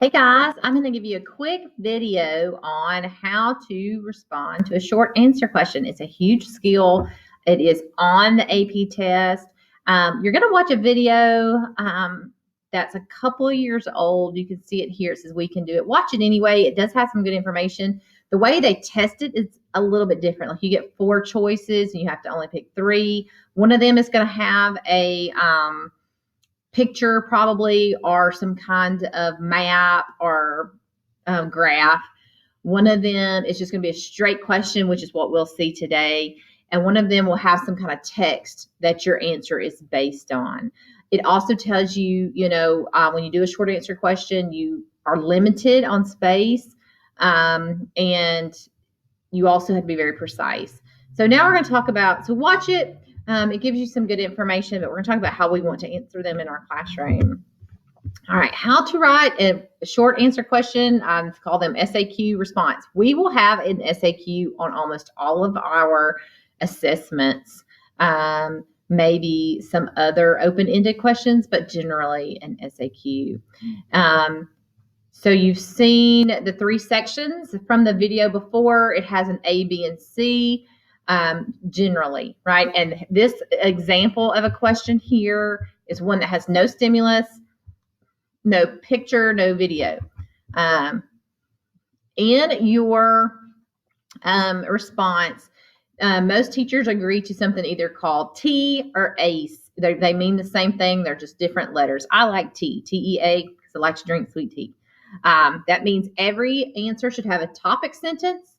Hey guys, I'm going to give you a quick video on how to respond to a short answer question. It's a huge skill. It is on the AP test. You're going to watch a video that's a couple of years old. You can see it here. It says we can do it. Watch it anyway. It does have some good information. The way they test it is a little bit different. Like you get 4 choices and you have to only pick 3. One of them is going to have a picture probably, or some kind of map or graph. One of them is just going to be a straight question, which is what we'll see today. And one of them will have some kind of text that your answer is based on. It also tells you, when you do a short answer question, you are limited on space, and you also have to be very precise. So now we're going to talk about, so watch it. It gives you some good information, but we're going to talk about how we want to answer them in our classroom. All right, how to write a short answer question. Call them SAQ response. We will have an SAQ on almost all of our assessments, maybe some other open-ended questions, but generally an SAQ. So you've seen the 3 sections from the video before. It has an A, B, and C. Generally, right? And this example of a question here is one that has no stimulus, no picture, no video. In your response, most teachers agree to something either called T or ACE. They mean the same thing. They're just different letters. I like T, T-E-A, because I like to drink sweet tea. That means every answer should have a topic sentence,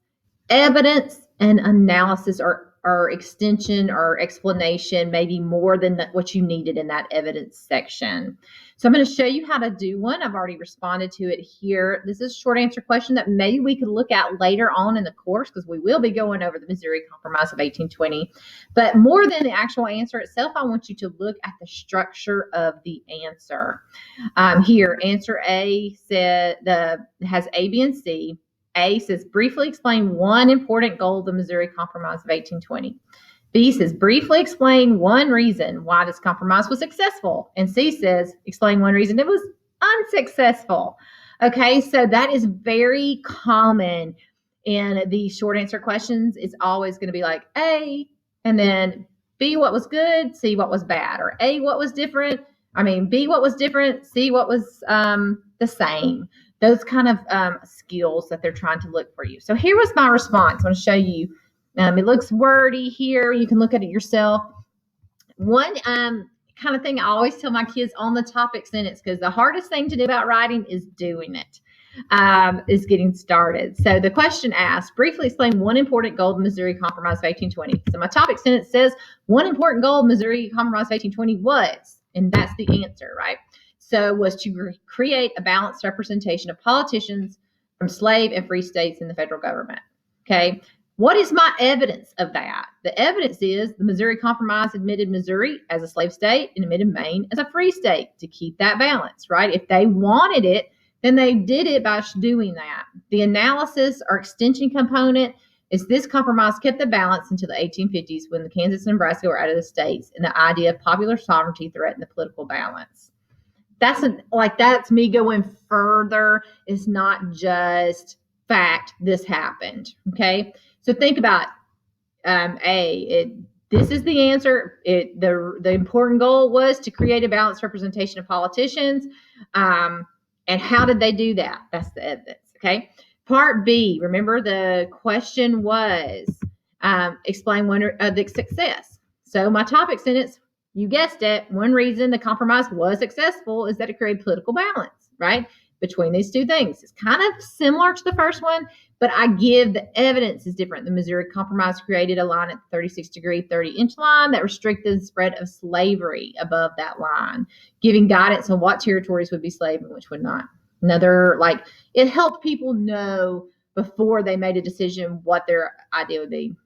evidence, and analysis or extension or explanation, maybe more than what you needed in that evidence section. So I'm going to show you how to do one. I've already responded to it here. This is a short answer question that maybe we could look at later on in the course, because we will be going over the Missouri Compromise of 1820. But more than the actual answer itself, I want you to look at the structure of the answer. Here, answer A has A, B, and C. A says, briefly explain one important goal of the Missouri Compromise of 1820. B says, briefly explain one reason why this compromise was successful. And C says, explain one reason it was unsuccessful. Okay, so that is very common in these short answer questions. It's always going to be like A, and then B, what was good, C, what was bad, or A, what was different. B, what was different, C, what was the same. Those kind of skills that they're trying to look for you. So here was my response. I want to show you. It looks wordy here. You can look at it yourself. One kind of thing I always tell my kids on the topic sentence, because the hardest thing to do about writing is doing it, is getting started. So the question asked, briefly explain one important goal of the Missouri Compromise of 1820. So my topic sentence says, one important goal of Missouri Compromise of 1820 was, and that's the answer, right? So was to create a balanced representation of politicians from slave and free states in the federal government. Okay. What is my evidence of that? The evidence is the Missouri Compromise admitted Missouri as a slave state and admitted Maine as a free state to keep that balance, right? If they wanted it, then they did it by doing that. The analysis or extension component is this compromise kept the balance until the 1850s when the Kansas and Nebraska were out of the states and the idea of popular sovereignty threatened the political balance. That's me going further. It's not just fact, this happened. Okay. So think about this is the answer. The important goal was to create a balanced representation of politicians. And how did they do that? That's the evidence. Okay. Part B, remember the question was explain one of the success. So my topic sentence, you guessed it, one reason the compromise was successful is that it created political balance, right, between these two things. It's kind of similar to the first one, but I give the evidence is different. The Missouri Compromise created a line at the 36-degree, 30-inch line that restricted the spread of slavery above that line, giving guidance on what territories would be slave and which would not. It helped people know before they made a decision what their idea would be.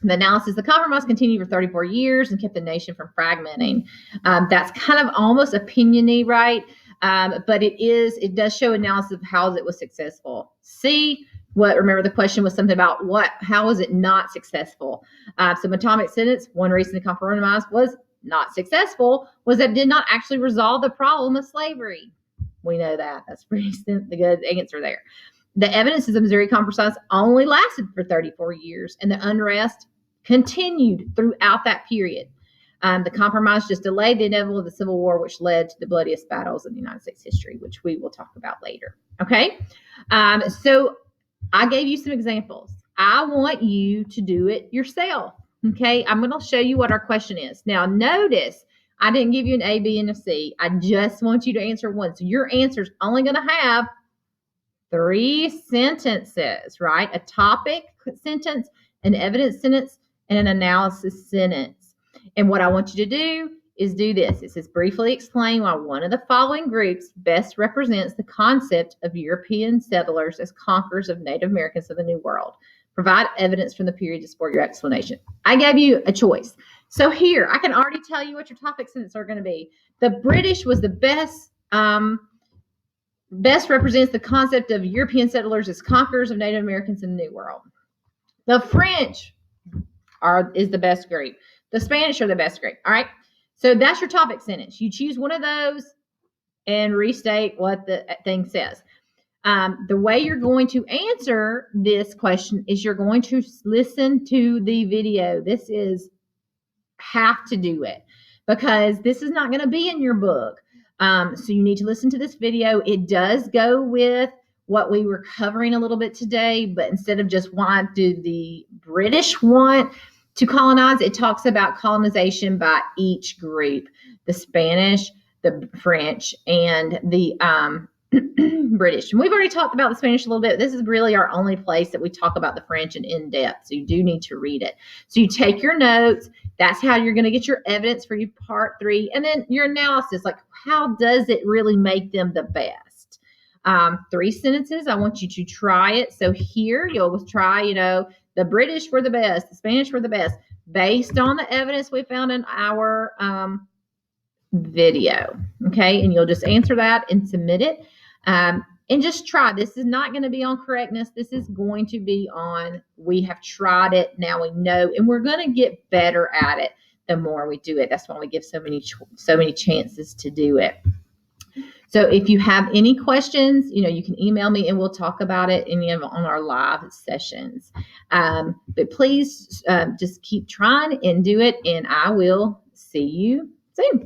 The analysis, the compromise continued for 34 years and kept the nation from fragmenting. That's kind of almost opinion-y, right? But it does show analysis of how it was successful. C, remember the question was something about how was it not successful? So my atomic sentence, one reason the compromise was not successful was that it did not actually resolve the problem of slavery. We know that. That's pretty the good answer there. The evidence of the Missouri Compromise only lasted for 34 years, and the unrest continued throughout that period. The compromise just delayed the inevitable of the Civil War, which led to the bloodiest battles in the United States history, which we will talk about later. Okay? So I gave you some examples. I want you to do it yourself. Okay? I'm going to show you what our question is. Now, notice I didn't give you an A, B, and a C. I just want you to answer one. So your answer is only going to have 3 sentences, right? A topic sentence, an evidence sentence, and an analysis sentence. And what I want you to do is do this. It says, briefly explain why one of the following groups best represents the concept of European settlers as conquerors of Native Americans of the New World. Provide evidence from the period to support your explanation. I gave you a choice. So here, I can already tell you what your topic sentences are going to be. The British was the best represents the concept of European settlers as conquerors of Native Americans in the New World. The French is the best group. The Spanish are the best group. All right. So that's your topic sentence. You choose one of those and restate what the thing says. The way you're going to answer this question is you're going to listen to the video. This is have to do it because this is not going to be in your book. So you need to listen to this video. It does go with what we were covering a little bit today, but instead of just why do the British want to colonize, it talks about colonization by each group, the Spanish, the French, and the British. And we've already talked about the Spanish a little bit. This is really our only place that we talk about the French in depth. So you do need to read it. So you take your notes. That's how you're going to get your evidence for your part 3. And then your analysis, like how does it really make them the best? 3 sentences. I want you to try it. So here you'll try, the British were the best. The Spanish were the best based on the evidence we found in our video. Okay. And you'll just answer that and submit it. And just try. This is not going to be on correctness. This is going to be on, we have tried it. Now we know, and we're going to get better at it the more we do it. That's why we give so many chances to do it. So if you have any questions, you can email me and we'll talk about it on our live sessions. But please just keep trying and do it, and I will see you soon.